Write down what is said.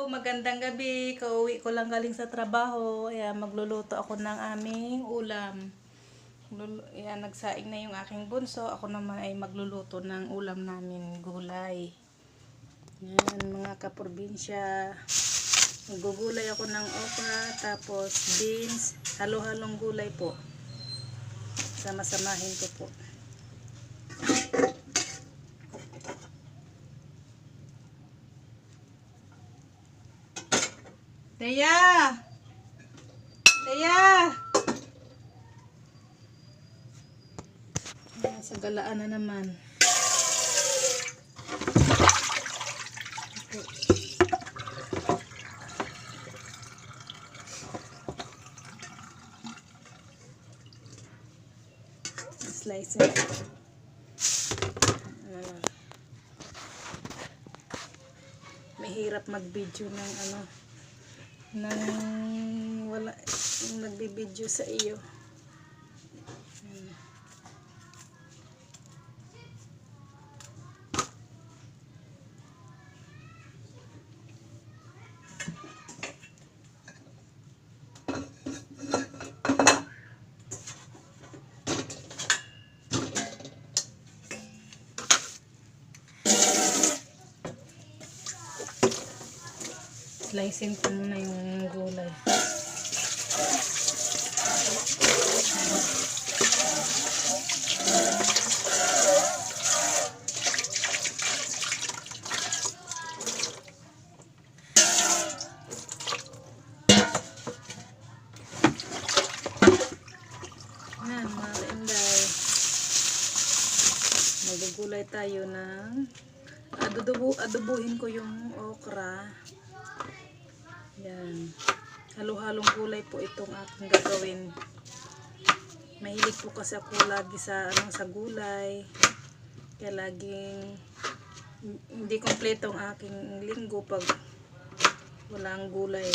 Magandang gabi. Kauwi ko lang galing sa trabaho. Ayan, magluluto ako ng aming ulam. Ayan, nagsaing na yung aking bunso. Ako naman ay magluluto ng ulam namin, gulay. Ayan, mga kaprobinsya. Maggugulay ako ng okra, tapos beans. Halo-halong gulay po. Sama-samahin ko po. Teya! Teya! Sa galaan na naman. Okay. Slice it. Mahirap mag-video ng wala yung nagbi-video sa iyo. Slicing ko muna yung gulay. Yan, mga kainday. Magugulay tayo ng adobuhin ko yung okra. Yan. Halo-halong gulay po itong aking gagawin. Mahilig po kasi ako lagi sa sa gulay. Kaya laging hindi kompleto ang aking linggo pag walang gulay.